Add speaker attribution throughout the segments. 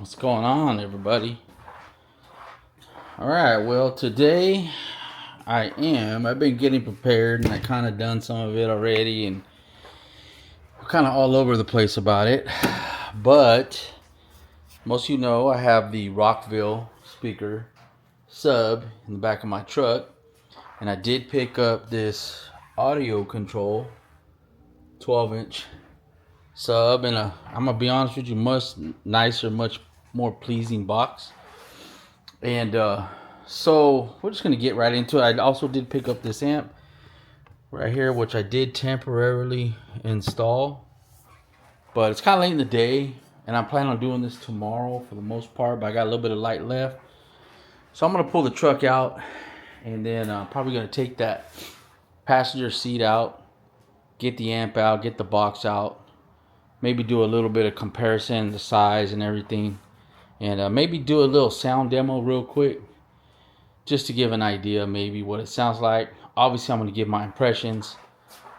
Speaker 1: What's going on, everybody? All right, well, today I've been getting prepared and I kind of done some of it already, and we're kind of all over the place about it. But most of you know I have the Rockville speaker sub in the back of my truck, and I did pick up this audio control 12-inch sub, and I'm gonna be honest with you, much nicer, much more pleasing box. And so we're just gonna get right into it. I also did pick up this amp right here, which I did temporarily install, but it's kind of late in the day, and I'm planning on doing this tomorrow for the most part, but I got a little bit of light left. So I'm gonna pull the truck out, and then probably gonna take that passenger seat out, get the amp out, get the box out, maybe do a little bit of comparison, the size and everything, and maybe do a little sound demo real quick, just to give an idea maybe what it sounds like. Obviously I'm going to give my impressions.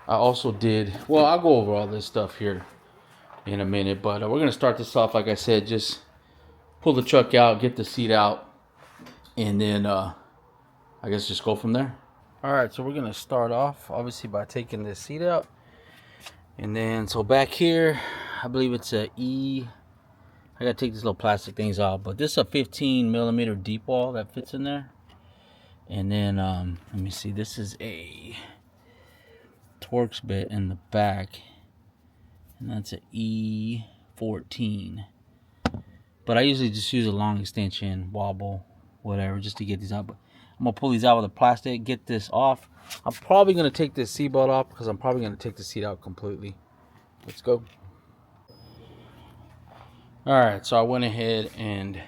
Speaker 1: I also did, well, I'll go over all this stuff here in a minute, but we're going to start this off, like I said, just pull the truck out, get the seat out, and then I guess just go from there. All right, so we're going to start off obviously by taking this seat out, and then so back here I believe it's a I gotta take these little plastic things off, but this is a 15 millimeter deep wall that fits in there. And then let me see, this is a Torx bit in the back, and that's an E14. But I usually just use a long extension, wobble, whatever, just to get these out. But I'm gonna pull these out with the plastic, get this off. I'm probably gonna take this seat belt off because I'm probably gonna take the seat out completely. Let's go. All right, so I went ahead and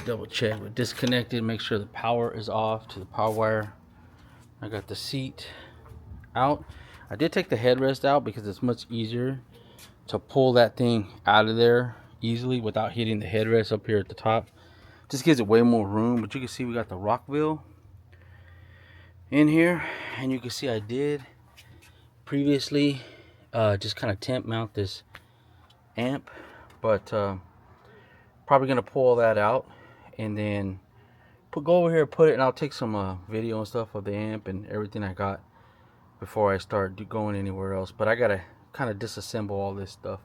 Speaker 1: double check, we're disconnected, make sure the power is off to the power wire. I got the seat out. I did take the headrest out because it's much easier to pull that thing out of there easily without hitting the headrest up here at the top. Just gives it way more room. But you can see we got the Rockville in here, and you can see I did previously just kind of temp mount this amp, but probably gonna pull that out and then go over here, put it, and I'll take some video and stuff of the amp and everything I got before I start going anywhere else. But I gotta kind of disassemble all this stuff.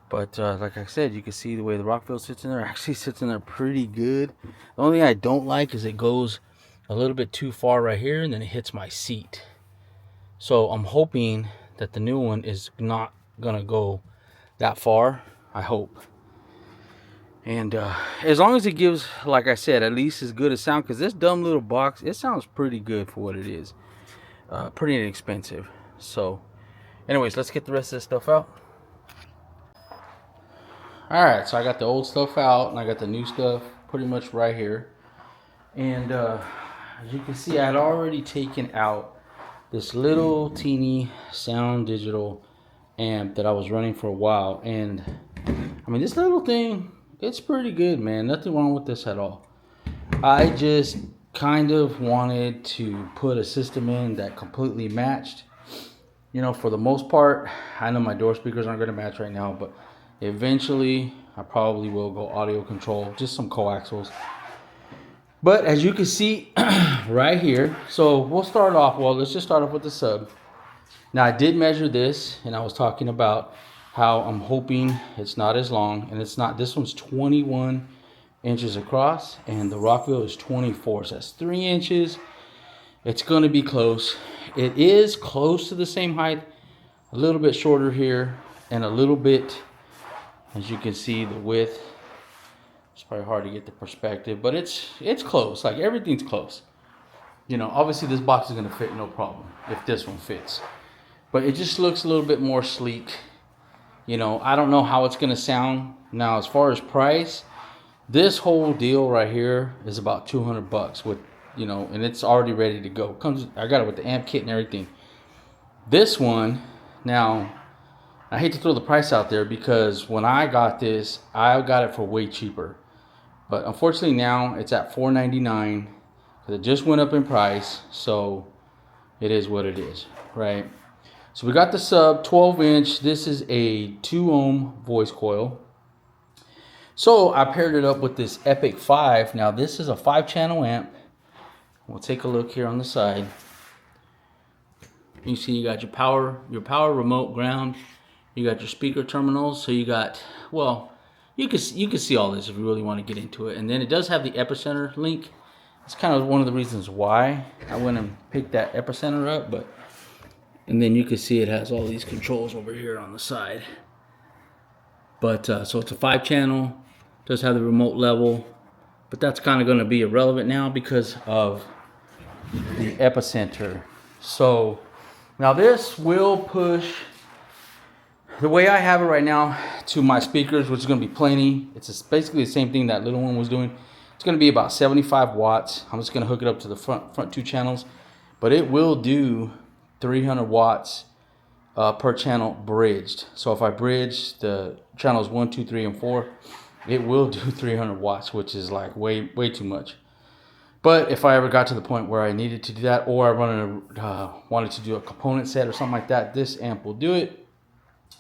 Speaker 1: But like I said, you can see the way the Rockville sits in there. Actually sits in there pretty good. The only thing I don't like is it goes a little bit too far right here, and then it hits my seat. So I'm hoping that the new one is not gonna go that far, I hope. And as long as it gives, like I said, at least as good a sound, because this dumb little box, it sounds pretty good for what it is. Pretty inexpensive. So anyways, let's get the rest of this stuff out. All right, so I got the old stuff out and I got the new stuff pretty much right here. And as you can see, I had already taken out this little teeny sound digital amp that I was running for a while. And I mean, this little thing, it's pretty good, man. Nothing wrong with this at all. I just kind of wanted to put a system in that completely matched. You know, for the most part, I know my door speakers aren't going to match right now, but eventually I probably will go audio control, just some coaxials. But as you can see right here, so we'll start off, well, let's just start off with the sub. Now I did measure this, and I was talking about how I'm hoping it's not as long, and it's not. This one's 21 inches across, and the Rockville is 24, so that's 3 inches. It's going to be close. It is close to the same height, a little bit shorter here, and a little bit, as you can see, the width. It's probably hard to get the perspective, but it's close. Like, everything's close. You know, obviously this box is going to fit no problem if this one fits, but it just looks a little bit more sleek. You know, I don't know how it's going to sound. Now, as far as price, this whole deal right here is about $200 with, you know, and it's already ready to go. I got it with the amp kit and everything. This one, now, I hate to throw the price out there because when I got this, I got it for way cheaper. But unfortunately now it's at $4.99 because it just went up in price. So it is what it is, right? So we got the sub 12 inch. This is a 2 ohm voice coil. So I paired it up with this Epic 5. Now this is a 5-channel amp. We'll take a look here on the side. You see you got your power remote, ground. You got your speaker terminals. So you got, well, you can see all this if you really want to get into it. And then it does have the Epicenter link. It's kind of one of the reasons why I went and picked that Epicenter up. But and then you can see it has all these controls over here on the side. But so it's a 5-channel. Does have the remote level, but that's kind of going to be irrelevant now because of the Epicenter. So now this will push, the way I have it right now, to my speakers, which is going to be plenty. It's basically the same thing that little one was doing. It's going to be about 75 watts. I'm just going to hook it up to the front 2 channels, but it will do 300 watts per channel bridged. So if I bridge the channels 1, 2, 3, and 4, it will do 300 watts, which is like way too much. But if I ever got to the point where I needed to do that, or I wanted to do a component set or something like that, this amp will do it,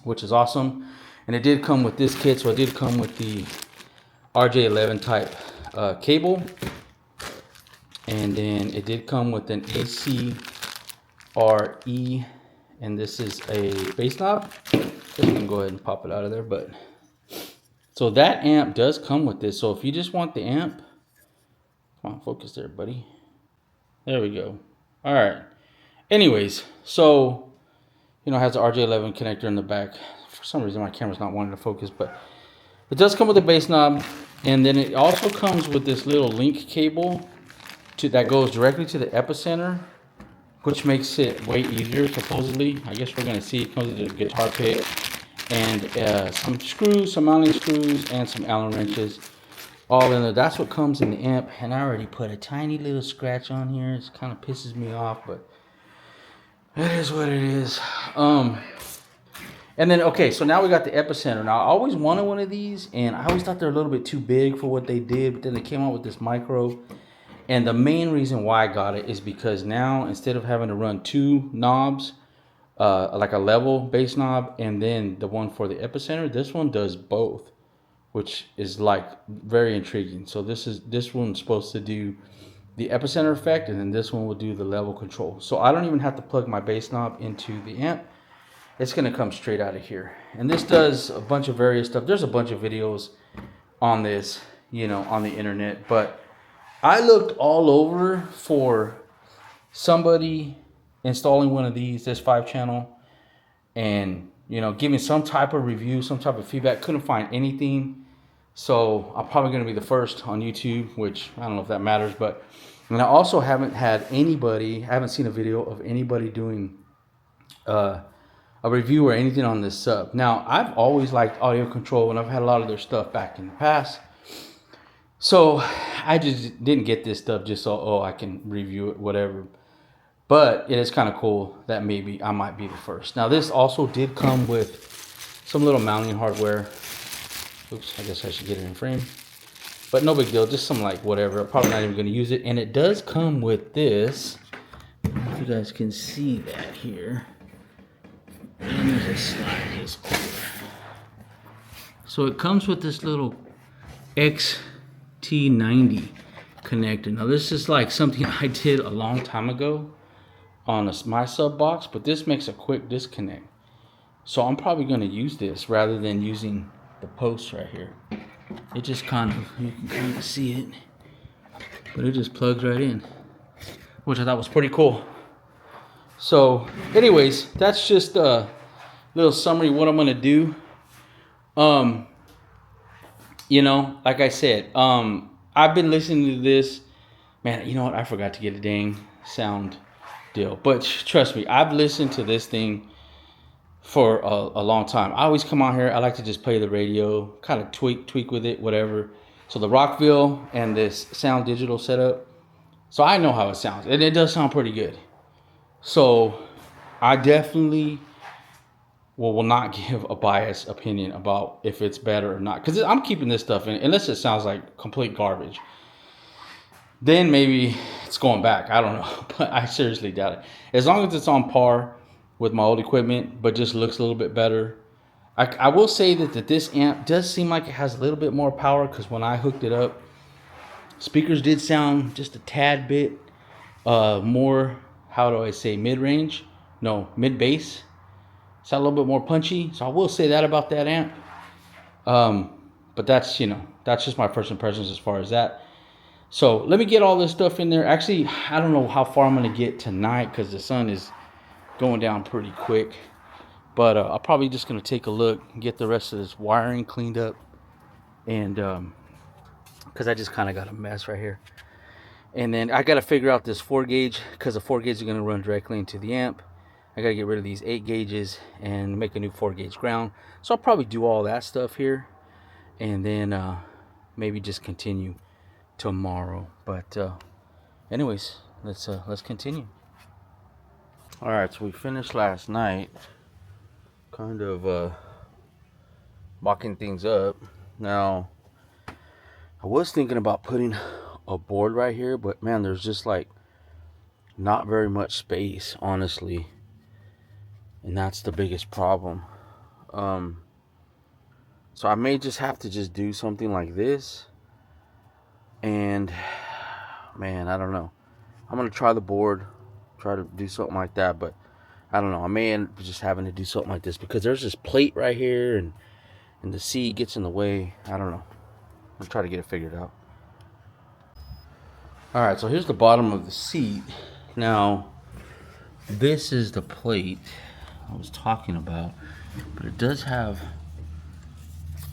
Speaker 1: which is awesome. And it did come with this kit, so it did come with the RJ11 type cable, and then it did come with an AC RE, and this is a bass knob. Just gonna go ahead and pop it out of there, but. So that amp does come with this. So if you just want the amp, come on, focus there, buddy. There we go. All right. Anyways, so, you know, it has the RJ11 connector in the back. For some reason, my camera's not wanting to focus, but it does come with a bass knob. And then it also comes with this little link cable that goes directly to the Epicenter, which makes it way easier, supposedly. I guess we're going to see. It comes with a guitar pick. And some screws, some mounting screws, and some Allen wrenches, all in there. That's what comes in the amp. And I already put a tiny little scratch on here. It kind of pisses me off, but it is what it is. And then, okay, so now we got the Epicenter. Now, I always wanted one of these, and I always thought they're a little bit too big for what they did, but then they came out with this micro. And the main reason why I got it is because now, instead of having to run 2 knobs, like a level bass knob and then the one for the Epicenter, this one does both, which is like very intriguing. So this one's supposed to do the Epicenter effect, and then this one will do the level control. So I don't even have to plug my bass knob into the amp. It's going to come straight out of here. And this does a bunch of various stuff. There's a bunch of videos on this, you know, on the internet, but I looked all over for somebody installing one of these, this 5-channel, and, you know, giving some type of review, some type of feedback. Couldn't find anything. So I'm probably going to be the first on YouTube, which I don't know if that matters, but, and I also haven't had anybody, I haven't seen a video of anybody doing a review or anything on this sub. Now, I've always liked Audio Control, and I've had a lot of their stuff back in the past. So I just didn't get this stuff just so, oh, I can review it, whatever. But it is kind of cool that maybe I might be the first. Now, this also did come with some little mounting hardware. Oops, I guess I should get it in frame. But no big deal, just some like whatever. I'm probably not even going to use it. And it does come with this. If you guys can see that here. Let me just slide this over. So it comes with this little XT90 connector. Now, this is like something I did a long time ago on my sub box, but this makes a quick disconnect. So I'm probably going to use this rather than using the post right here. It just kind of, you can kind of see it, but it just plugs right in, which I thought was pretty cool. So anyways, that's just a little summary of what I'm going to do. You know, like I said, I've been listening to this, man, you know what? I forgot to get a dang sound deal, but trust me, I've listened to this thing for a long time. I always come out here, I like to just play the radio, kind of tweak with it, whatever. So the Rockville and this sound digital setup, so I know how it sounds, and it does sound pretty good. So I definitely will not give a biased opinion about if it's better or not, because I'm keeping this stuff in unless it sounds like complete garbage. Then maybe it's going back. I don't know, but I seriously doubt it. As long as it's on par with my old equipment, but just looks a little bit better, I will say that this amp does seem like it has a little bit more power, because when I hooked it up, speakers did sound just a tad bit more, how do I say, mid-range? No, mid-bass. Sound a little bit more punchy. So I will say that about that amp. But that's, that's just my first impressions as far as that. So let me get all this stuff in there. Actually, I don't know how far I'm going to get tonight, because the sun is going down pretty quick. But I'm probably just going to take a look and get the rest of this wiring cleaned up. And because I just kind of got a mess right here. And then I got to figure out this 4 gauge, because the 4 gauge is going to run directly into the amp. I got to get rid of these 8 gauges and make a new 4 gauge ground. So I'll probably do all that stuff here. And then maybe just continue tomorrow. But anyways, let's continue. All right, so we finished last night, kind of mocking things up. Now, I was thinking about putting a board right here, but man, there's just like not very much space, honestly, and that's the biggest problem. So I may just have to just do something like this. And man, I don't know. I'm gonna try the board, try to do something like that, but I don't know. I may end up just having to do something like this, because there's this plate right here, and the seat gets in the way. I don't know. I'll try to get it figured out. All right, so here's the bottom of the seat. Now, this is the plate I was talking about, but it does have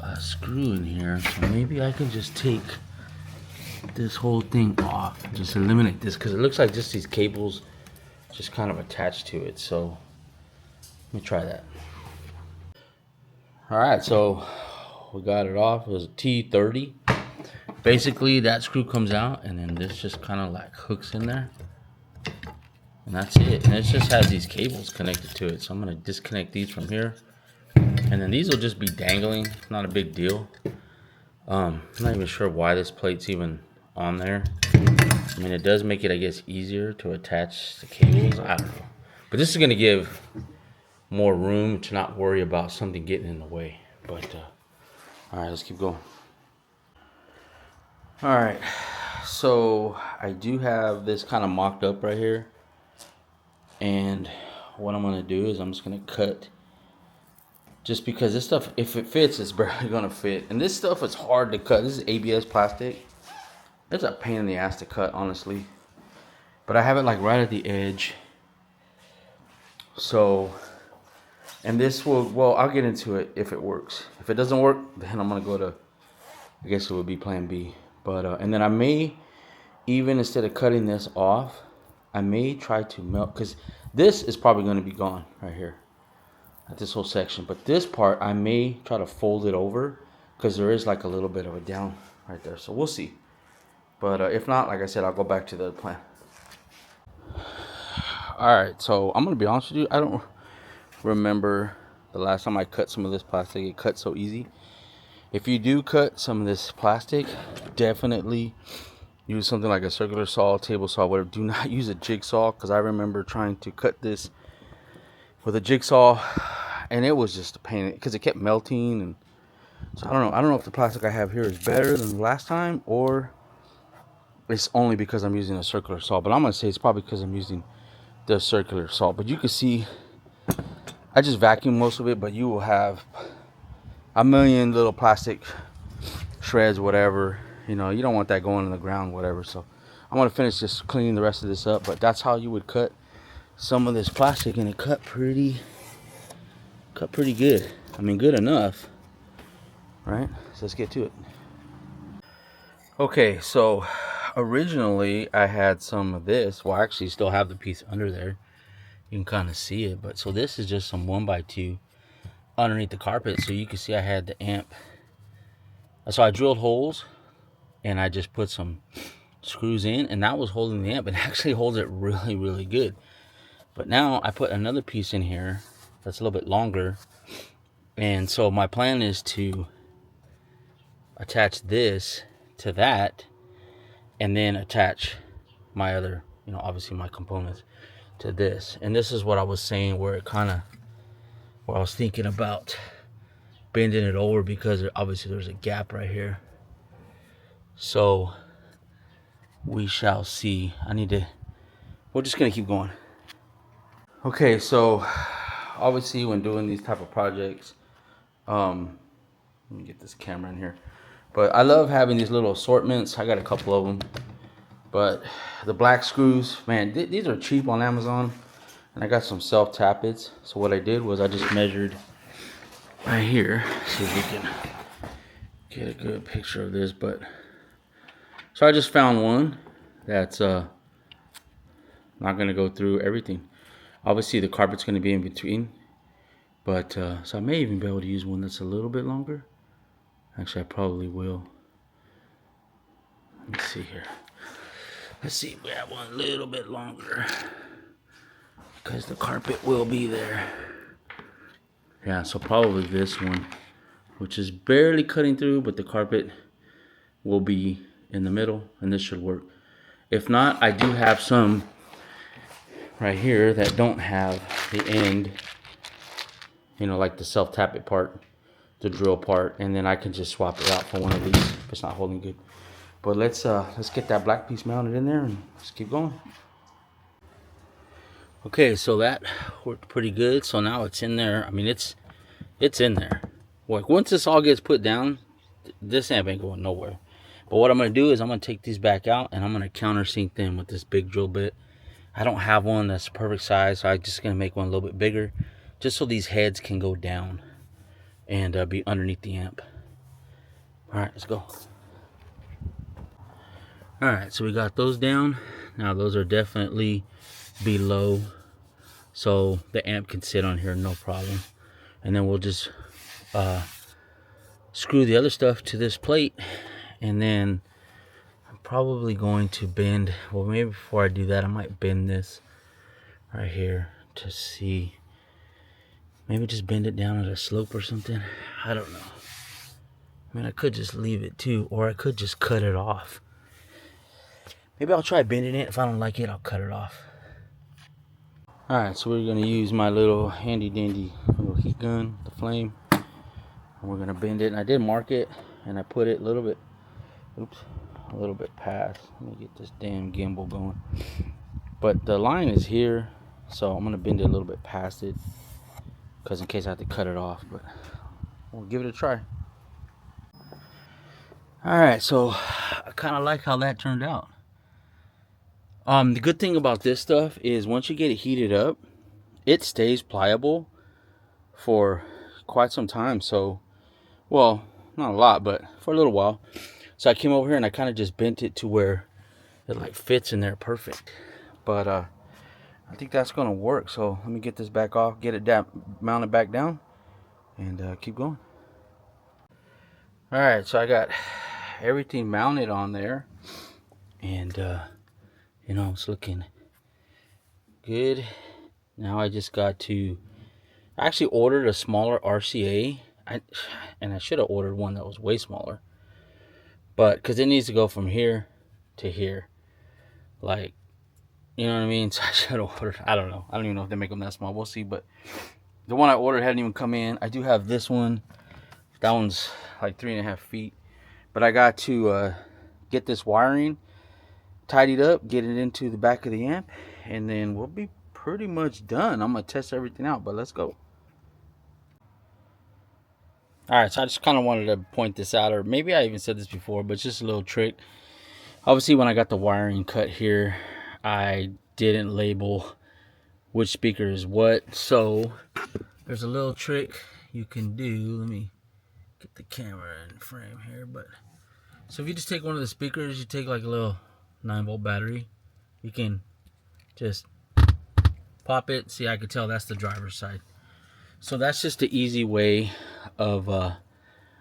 Speaker 1: a screw in here, so maybe I can just take this whole thing off, just eliminate this, because it looks like just these cables just kind of attached to it. So let me try that. All right, so we got it off. It was a T30. Basically that screw comes out, and then this just kind of like hooks in there, and that's it. And it just has these cables connected to it, so I'm going to disconnect these from here, and then these will just be dangling. Not a big deal. I'm not even sure why this plate's even on there. I mean, it does make it, I guess, easier to attach the cables. I don't know, but this is going to give more room to not worry about something getting in the way. But all right, let's keep going. All right, so I do have this kind of mocked up right here, and what I'm going to do is I'm just going to cut, just because this stuff, if it fits, it's barely going to fit. And this stuff is hard to cut. This is ABS plastic. It's a pain in the ass to cut, honestly. But I have it like right at the edge. So, and this will, well, I'll get into it if it works. If it doesn't work, then I'm going to go to, I guess it would be plan B. But, and then I may, even instead of cutting this off, I may try to melt, because this is probably going to be gone right here, at this whole section. But this part, I may try to fold it over, because there is like a little bit of a down right there. So we'll see. But if not, like I said, I'll go back to the plan. Alright, so I'm going to be honest with you. I don't remember the last time I cut some of this plastic. It cut so easy. If you do cut some of this plastic, definitely use something like a circular saw, table saw, whatever. Do not use a jigsaw, because I remember trying to cut this with a jigsaw, and it was just a pain, because it kept melting. And so I don't know if the plastic I have here is better than the last time, or it's only because I'm using a circular saw. But I'm going to say it's probably because I'm using the circular saw. But you can see, I just vacuum most of it, but you will have a million little plastic shreds, whatever. You know, you don't want that going in the ground, whatever. So I'm going to finish just cleaning the rest of this up. But that's how you would cut some of this plastic, and it cut pretty good. I mean, good enough, right? So let's get to it. Okay, so originally I had some of this. Well, I actually still have the piece under there. You can kind of see it. But so this is just some 1x2 underneath the carpet. So you can see I had the amp. So I drilled holes, and I just put some screws in, and that was holding the amp. It actually holds it really, really good. But now I put another piece in here that's a little bit longer. And so my plan is to attach this to that, and then attach my other, obviously my components to this. And this is what I was saying, where I was thinking about bending it over because obviously there's a gap right here. So we shall see. We're just gonna keep going. Okay, so obviously when doing these type of projects, let me get this camera in here. But I love having these little assortments. I got a couple of them. But the black screws, man, these are cheap on Amazon. And I got some self-tappets. So what I did was I just measured right here. See if we can get a good picture of this. But so I just found one that's not gonna go through everything. Obviously the carpet's gonna be in between. But so I may even be able to use one that's a little bit longer. Actually, I probably will. Let me see here. Let's see if we have one a little bit longer, because the carpet will be there. Yeah, so probably this one, which is barely cutting through, but the carpet will be in the middle, and this should work. If not, I do have some right here that don't have the end, you know, like the self-tappet part, the drill part, and then I can just swap it out for one of these if it's not holding good. But let's get that black piece mounted in there and let's keep going. Okay, so that worked pretty good. So now it's in there. I mean, it's in there. Like once this all gets put down, this amp ain't going nowhere. But what I'm gonna do is I'm gonna take these back out and I'm gonna countersink them with this big drill bit. I don't have one that's perfect size, so I'm just gonna make one a little bit bigger, just so these heads can go down and be underneath the amp. All right, let's go. All right, so we got those down. Now those are definitely below, so the amp can sit on here no problem. And then we'll just screw the other stuff to this plate, and then I'm probably going to bend, well, maybe before I do that I might bend this right here to see, maybe just bend it down at a slope or something. I don't know. I mean, I could just leave it too, or I could just cut it off. Maybe I'll try bending it. If I don't like it, I'll cut it off. Alright, so we're going to use my little handy dandy little heat gun, the flame. And we're going to bend it. And I did mark it, and I put it a little bit, a little bit past. Let me get this damn gimbal going. But the line is here, so I'm going to bend it a little bit past it, because in case I have to cut it off. But we'll give it a try. Alright, so I kind of like how that turned out. The good thing about this stuff is once you get it heated up, it stays pliable for quite some time. So, well, not a lot, but for a little while. So I came over here and I kind of just bent it to where it like fits in there perfect. But I think that's gonna work. So let me get this back off, get it mounted back down, and keep going. All right, so I got everything mounted on there, and you know, it's looking good. Now I just got to, I actually ordered a smaller RCA, and I should have ordered one that was way smaller, but because it needs to go from here to here, like, you know what I mean. So I should have ordered, I don't know, I don't even know if they make them that small, we'll see. But the one I ordered hadn't even come in. I do have this one, that one's like 3.5 feet, but I got to get this wiring tidied up, get it into the back of the amp, and then we'll be pretty much done. I'm gonna test everything out, but let's go. All right, so I just kind of wanted to point this out, or maybe I even said this before, but it's just a little trick. Obviously when I got the wiring cut here, I didn't label which speaker is what, so there's a little trick you can do. Let me get the camera in frame here. But so if you just take one of the speakers, you take like a little 9-volt battery, you can just pop it. See, I could tell that's the driver's side. So that's just the easy way of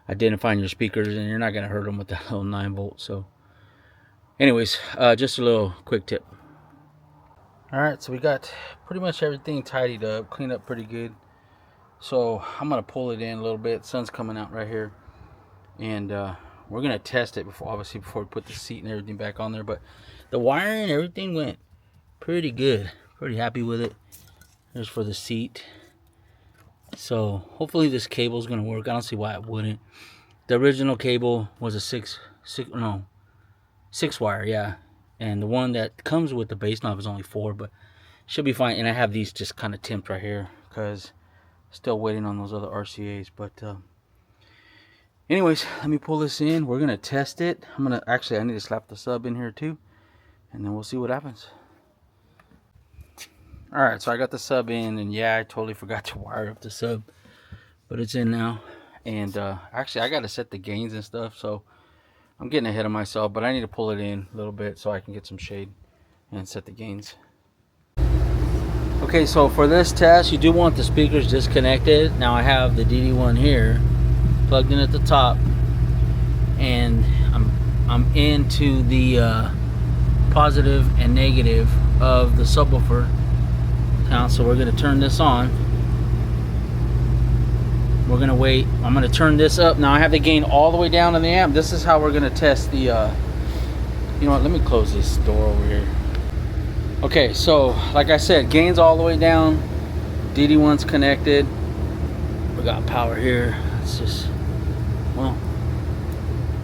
Speaker 1: identifying your speakers, and you're not going to hurt them with that little 9-volt. So anyways, just a little quick tip. All right, so we got pretty much everything tidied up, cleaned up pretty good. So I'm going to pull it in a little bit. Sun's coming out right here, and we're going to test it before we put the seat and everything back on there. But the wiring and everything went pretty good. Pretty happy with it. Here's for the seat. So hopefully this cable is going to work. I don't see why it wouldn't. The original cable was a six wire, yeah. And the one that comes with the bass knob is only 4, but should be fine. And I have these just kind of timped right here because still waiting on those other RCAs. But anyways, let me pull this in. We're gonna test it. I need to slap the sub in here too, and then we'll see what happens. All right, so I got the sub in, and yeah, I totally forgot to wire up the sub, but it's in now. And actually, I got to set the gains and stuff, so I'm getting ahead of myself, but I need to pull it in a little bit so I can get some shade and set the gains. Okay, so for this test, you do want the speakers disconnected. Now I have the DD1 here plugged in at the top, and I'm into the positive and negative of the subwoofer. Now, so we're going to turn this on. We're going to wait. I'm going to turn this up. Now I have the gain all the way down in the amp. This is how we're going to test the, you know what, let me close this door over here. Okay, so like I said, gain's all the way down. DD1's connected. We got power here. It's just, well,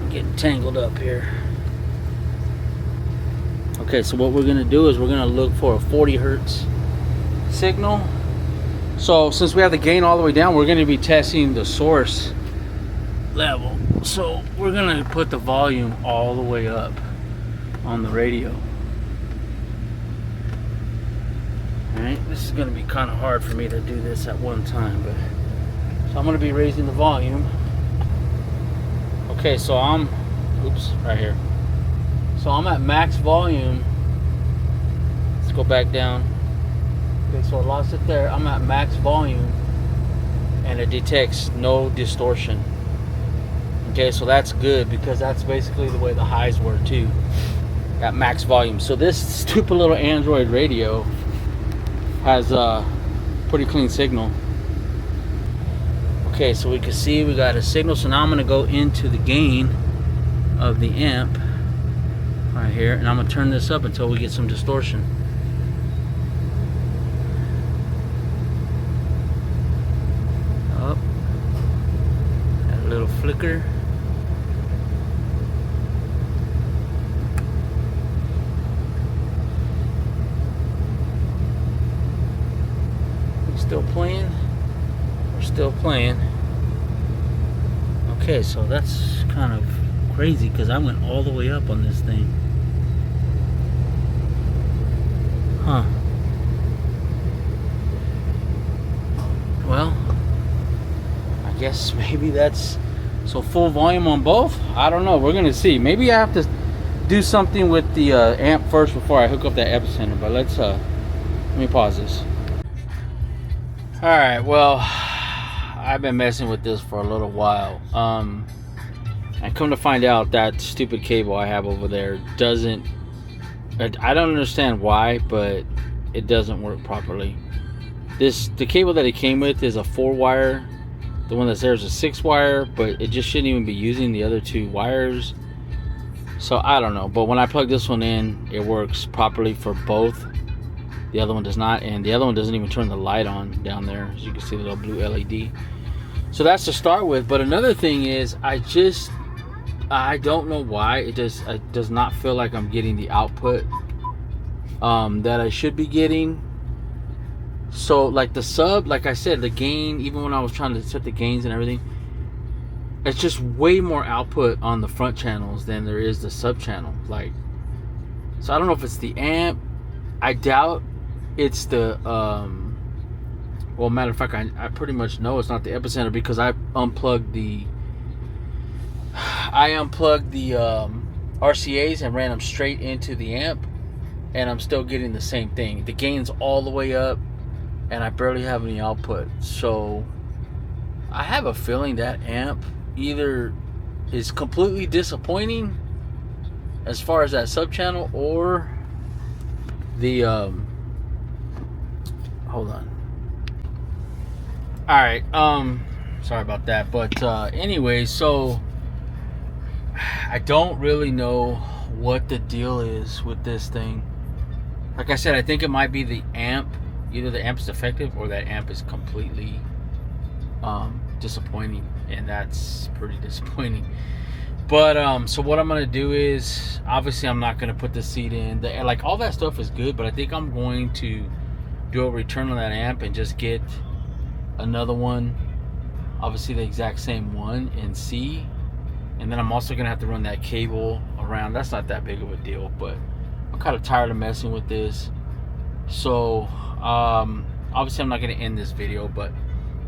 Speaker 1: I'm getting tangled up here. Okay, so what we're going to do is we're going to look for a 40 hertz signal. So since we have the gain all the way down, we're going to be testing the source level. So we're going to put the volume all the way up on the radio. Alright, this is going to be kind of hard for me to do this at one time, but so I'm going to be raising the volume. Okay, so right here. So I'm at max volume. Let's go back down. Okay, so I lost it there. I'm at max volume and it detects no distortion. Okay, so that's good because that's basically the way the highs were too, at max volume. So this stupid little Android radio has a pretty clean signal. Okay, so we can see we got a signal. So now I'm going to go into the gain of the amp right here, and I'm going to turn this up until we get some distortion. Up. Add a little flicker. Still playing. We're still playing. Okay, so that's kind of crazy because I went all the way up on this thing. Huh. Well, I guess maybe that's so full volume on both. I don't know. We're gonna see. Maybe I have to do something with the amp first before I hook up that Epicenter. But let me pause this. Alright, well, I've been messing with this for a little while. I come to find out that stupid cable I have over there doesn't, I don't understand why, but it doesn't work properly. The cable that it came with is a 4-wire. The one that's there is a 6-wire, but it just shouldn't even be using the other 2 wires. So I don't know, but when I plug this one in, it works properly for both. The other one does not, and the other one doesn't even turn the light on down there. As you can see, the little blue LED. So that's to start with. But another thing is, I don't know why it does not feel like I'm getting the output that I should be getting. So like the sub, like I said, the gain, even when I was trying to set the gains and everything, it's just way more output on the front channels than there is the sub channel. Like, so I don't know if it's the amp. I doubt it's the well, matter of fact, I pretty much know it's not the Epicenter because I unplugged the RCAs and ran them straight into the amp, and I'm still getting the same thing. The gain's all the way up and I barely have any output. So I have a feeling that amp either is completely disappointing as far as that sub channel, or the hold on. All right, sorry about that, but anyway, so I don't really know what the deal is with this thing. Like I said, I think it might be the amp. Either the amp's defective or that amp is completely disappointing, and that's pretty disappointing. But so what I'm gonna do is, obviously I'm not gonna put the seat in. Like all that stuff is good, but I think I'm going to do a return on that amp and just get another one, obviously the exact same one, and see. And then I'm also gonna have to run that cable around. That's not that big of a deal, but I'm kind of tired of messing with this. So obviously I'm not gonna end this video, but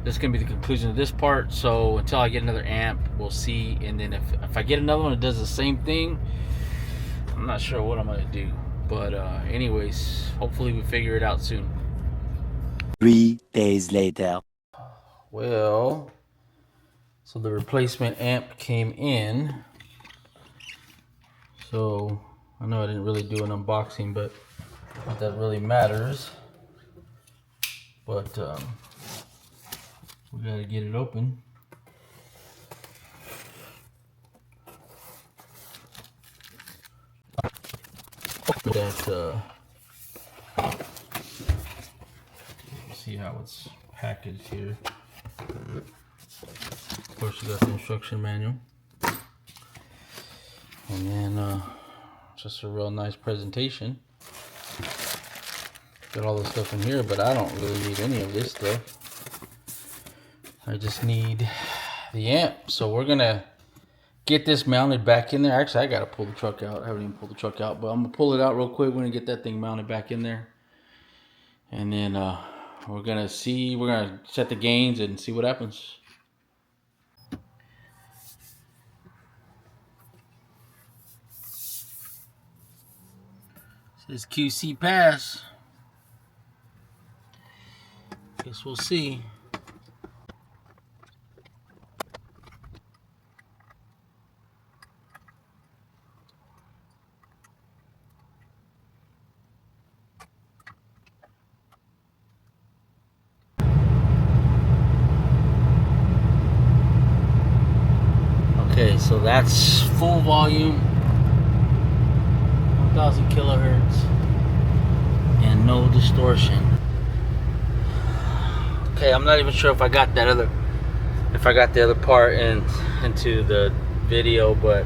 Speaker 1: this is gonna be the conclusion of this part. So until I get another amp, we'll see. And then if I get another one that does the same thing, I'm not sure what I'm gonna do. But anyways, hopefully we figure it out soon.
Speaker 2: 3 days later.
Speaker 1: Well, so the replacement amp came in. So I know I didn't really do an unboxing, but not that really matters. But we gotta get it open. That see how it's packaged here. Of course, you got the instruction manual, and then just a real nice presentation. Got all the stuff in here, but I don't really need any of this stuff. I just need the amp. So we're gonna get this mounted back in there. Actually, I gotta pull the truck out. I haven't even pulled the truck out, but I'm gonna pull it out real quick. We're gonna get that thing mounted back in there, and then we're gonna set the gains and see what happens. Says QC pass. Guess we'll see. Okay, so that's full volume, 1000 kilohertz, and no distortion. Okay, I'm not even sure if I got the other part into the video, but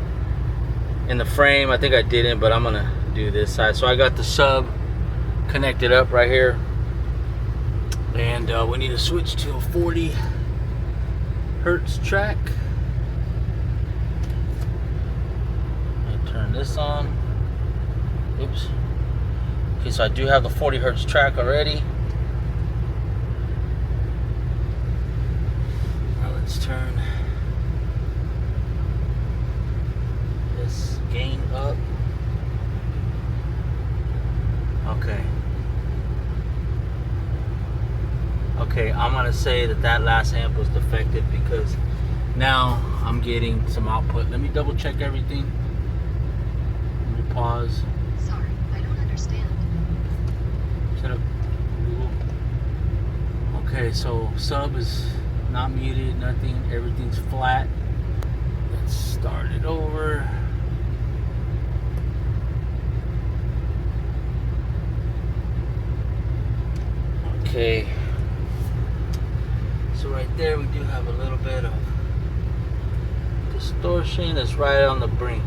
Speaker 1: in the frame I think I didn't, but I'm gonna do this side. So I got the sub connected up right here, and we need to switch to a 40 hertz track. Turn this on. Oops. Okay, so I do have the 40 hertz track already. Now let's turn this gain up. Okay. Okay, I'm gonna say that last amp was defective, because now I'm getting some output. Let me double check everything. Pause.
Speaker 3: Sorry, I don't understand.
Speaker 1: Shut up, Google. Okay, so sub is not muted, nothing. Everything's flat. Let's start it over. Okay. So right there we do have a little bit of distortion. It's right on the brink.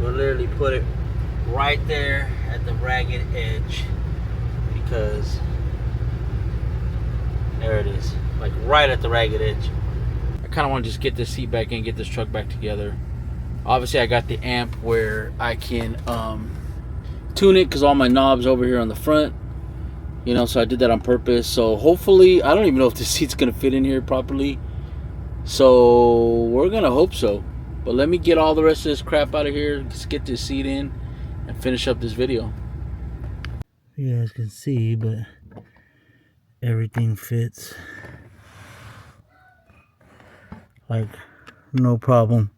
Speaker 1: We'll literally put it right there at the ragged edge, because there it is, like right at the ragged edge. I kind of want to just get this seat back in, get this truck back together. Obviously I got the amp where I can tune it, because all my knobs over here on the front, you know, so I did that on purpose. So hopefully, I don't even know if the seat's gonna fit in here properly, so we're gonna hope so. But let me get all the rest of this crap out of here. Just get this seat in and finish up this video. You guys can see, but everything fits like no problem.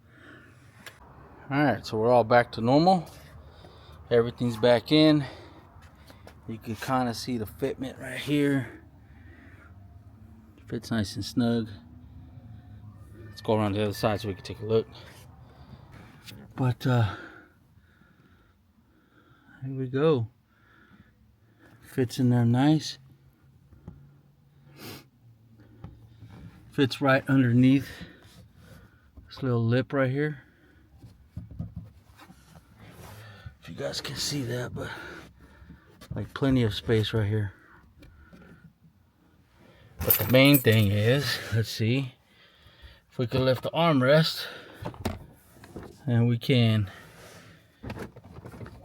Speaker 1: Alright, so we're all back to normal. Everything's back in. You can kind of see the fitment right here. Fits nice and snug. Let's go around the other side so we can take a look. But Here we go. Fits in there nice. Fits right underneath this little lip right here. If you guys can see that, but like plenty of space right here. But the main thing is, let's see if we can lift the armrest, and we can.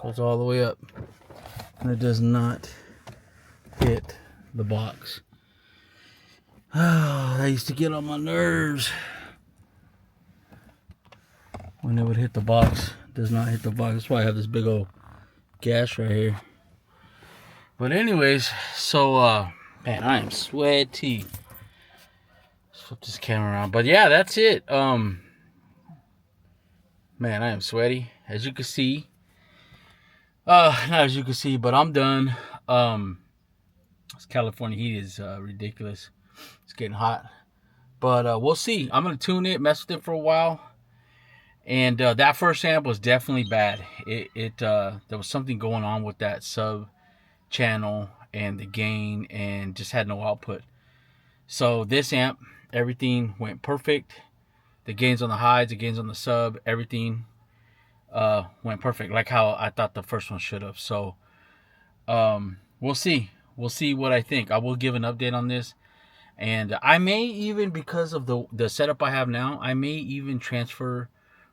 Speaker 1: Goes all the way up, and it does not hit the box. Oh, that used to get on my nerves when it would hit the box. It does not hit the box. That's why I have this big old gash right here. But anyways, so man, I am sweaty. Let's flip this camera around. But yeah, that's it. Man, I am sweaty, as you can see. Not as you can see, but I'm done. This California heat is ridiculous. It's getting hot, but we'll see. I'm gonna tune it, mess with it for a while. And that first amp was definitely bad. There was something going on with that sub channel and the gain, and just had no output. So this amp, everything went perfect. The gains on the highs, the gains on the sub, everything went perfect, like how I thought the first one should have. So we'll see what I think. I will give an update on this, and I may even, because of the setup I have now, I may even transfer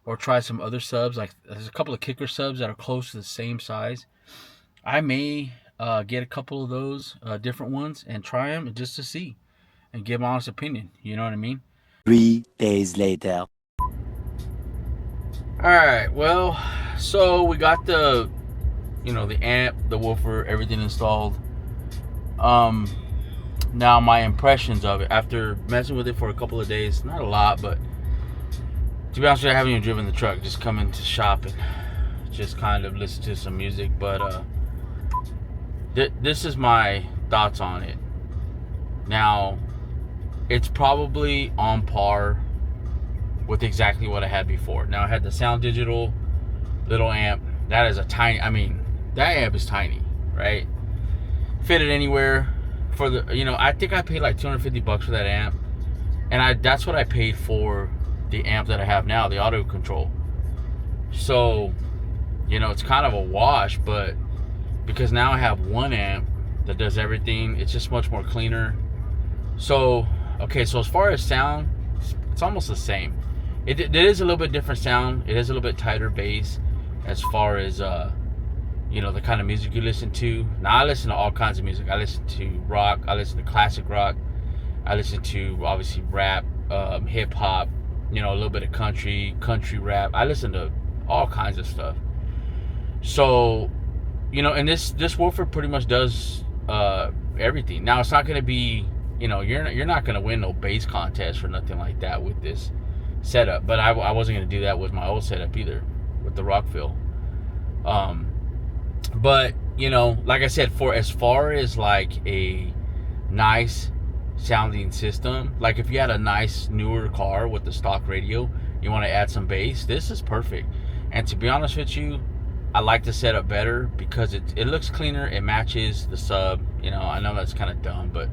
Speaker 1: or try some other subs. Like there's a couple of kicker subs that are close to the same size. I may get a couple of those different ones and try them just to see and give my honest opinion. You know what I mean?
Speaker 2: 3 days later.
Speaker 1: Alright, well, so we got the amp, the woofer, everything installed. Now my impressions of it after messing with it for a couple of days, not a lot, but to be honest with you, I haven't even driven the truck, just come into shop and just kind of listen to some music. But this is my thoughts on it. Now, it's probably on par with exactly what I had before. Now, I had the Sound Digital little amp. That is a tiny, that amp is tiny, right? Fit it anywhere. For the, I think I paid like $250 for that amp, and that's what I paid for the amp that I have now, the auto control. So, it's kind of a wash, but because now I have one amp that does everything, it's just much more cleaner. So, okay, so as far as sound, it's almost the same. It is a little bit different sound. It is a little bit tighter bass as far as the kind of music you listen to. Now, I listen to all kinds of music. I listen to rock, I listen to classic rock, I listen to obviously rap, hip hop, a little bit of country rap. I listen to all kinds of stuff. So, and this woofer pretty much does everything. Now, it's not going to be, you're not going to win no bass contest or nothing like that with this setup. But I wasn't going to do that with my old setup either, with the Rockville. But like I said, for as far as like a nice sounding system, like if you had a nice newer car with the stock radio, you want to add some bass, this is perfect. And to be honest with you, I like the setup better because it looks cleaner. It matches the sub. I know that's kind of dumb, but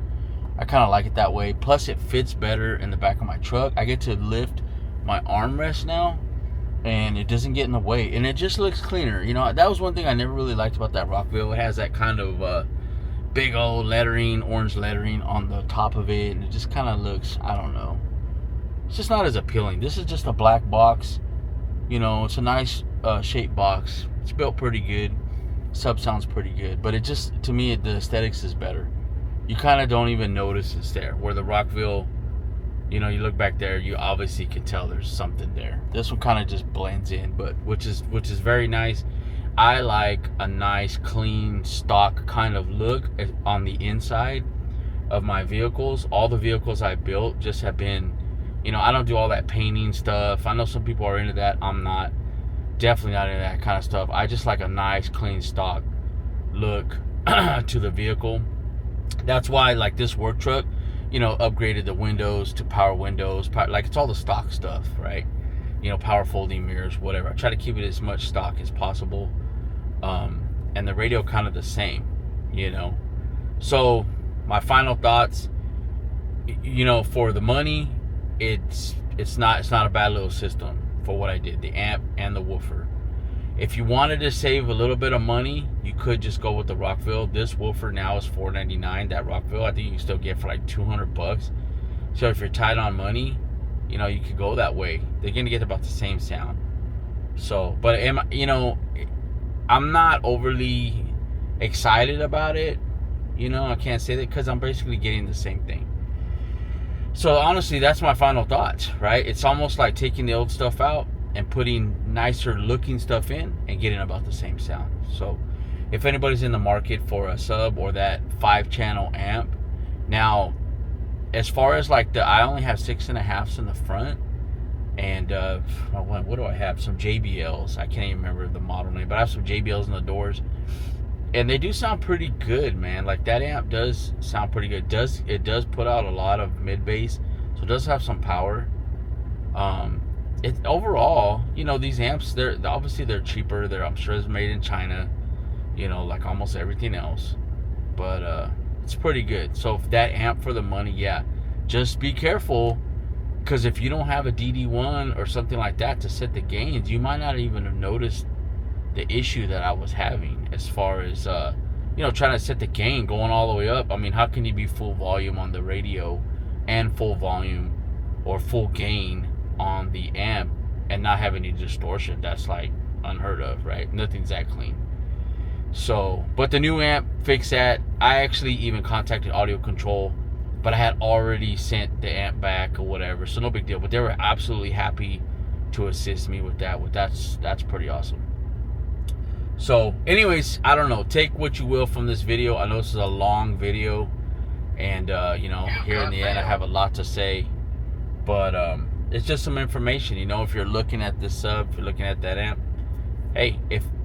Speaker 1: I kind of like it that way. Plus, it fits better in the back of my truck. I get to lift my armrest now, and it doesn't get in the way, and it just looks cleaner. That was one thing I never really liked about that Rockville. It has that kind of big old lettering, orange lettering on the top of it, and it just kind of looks, I don't know, it's just not as appealing. This is just a black box. It's a nice shaped box. It's built pretty good. Sub sounds pretty good, but it just, to me, the aesthetics is better. You kind of don't even notice it's there. Where the Rockville, you look back there, you obviously can tell there's something there. This one kind of just blends in, but which is very nice. I like a nice, clean, stock kind of look on the inside of my vehicles. All the vehicles I built just have been, I don't do all that painting stuff. I know some people are into that. I'm not. Definitely not into that kind of stuff. I just like a nice, clean, stock look to the vehicle. That's why, like, this work truck, upgraded the windows to power windows. Like, it's all the stock stuff, right? Power folding mirrors, whatever. I try to keep it as much stock as possible. and the radio kind of the same, you know. So my final thoughts, you know, for the money, it's not a bad little system for what I did, the amp and the woofer. If you wanted to save a little bit of money, you could just go with the Rockville. This woofer now is $499. That Rockville, I think you can still get for like $200. So if you're tight on money, you know, you could go that way. They're gonna get about the same sound. So, but you know, I'm not overly excited about it. You know, I can't say that because I'm basically getting the same thing. So honestly, that's my final thoughts, right? It's almost like taking the old stuff out and putting nicer looking stuff in and getting about the same sound. So if anybody's in the market for a sub or that 5-channel amp, now as far as like I only have 6.5s in the front, and what do I have? Some JBLs. I can't even remember the model name, but I have some JBLs in the doors, and they do sound pretty good, man. Like that amp does sound pretty good. It does put out a lot of mid bass, so it does have some power. It overall, you know, these amps, they're obviously cheaper. I'm sure it's made in China, you know, like almost everything else, but it's pretty good. So if that amp for the money, yeah, just be careful, because if you don't have a DD1 or something like that to set the gains, you might not even have noticed the issue that I was having as far as you know, trying to set the gain going all the way up. I mean, how can you be full volume on the radio and full volume or full gain on the amp and not have any distortion? That's like unheard of, right? Nothing's that clean. So, but the new amp fixed that. I actually even contacted Audio Control, but I had already sent the amp back or whatever, so no big deal. But they were absolutely happy to assist me with that. That's pretty awesome. So anyways, I don't know, take what you will from this video. I know this is a long video, and you know, here in the end I have a lot to say, but it's just some information, you know. If you're looking at this sub, if you're looking at that amp, hey,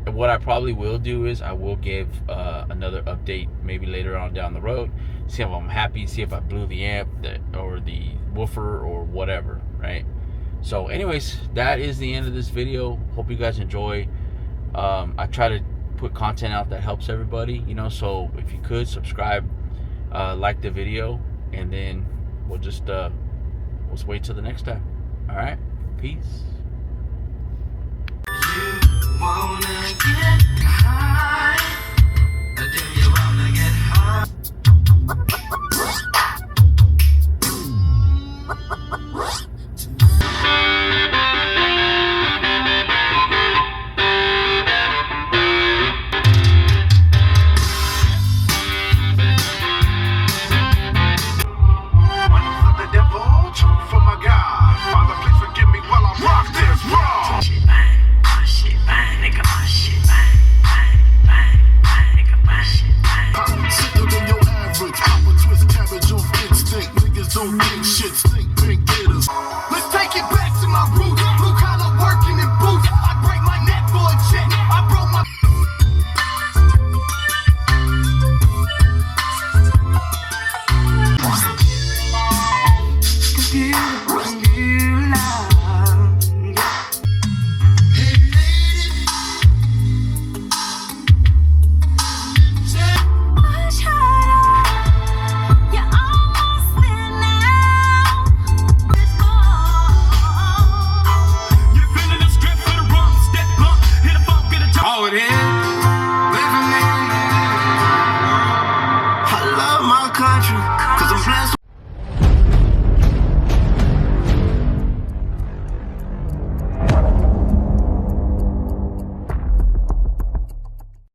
Speaker 1: what I probably will do is I will give another update maybe later on down the road, see if I'm happy, see if I blew the amp or the woofer or whatever, right? So anyways, that is the end of this video. Hope you guys enjoy. I try to put content out that helps everybody, you know, so if you could subscribe, like the video, and then we'll just let's wait till the next time. All right, peace.
Speaker 4: Wanna get high? Do you wanna get high? One for the devil, two for my God. Father, please forgive me while I rock this raw. Sicker than your average. Papa twist cabbage off instinct. Niggas don't think shit, stink big getters. Let's take it back to my roots. Blue collar working in boots. I break my neck for a check. I broke my. I love my country, 'cause I'm blessed.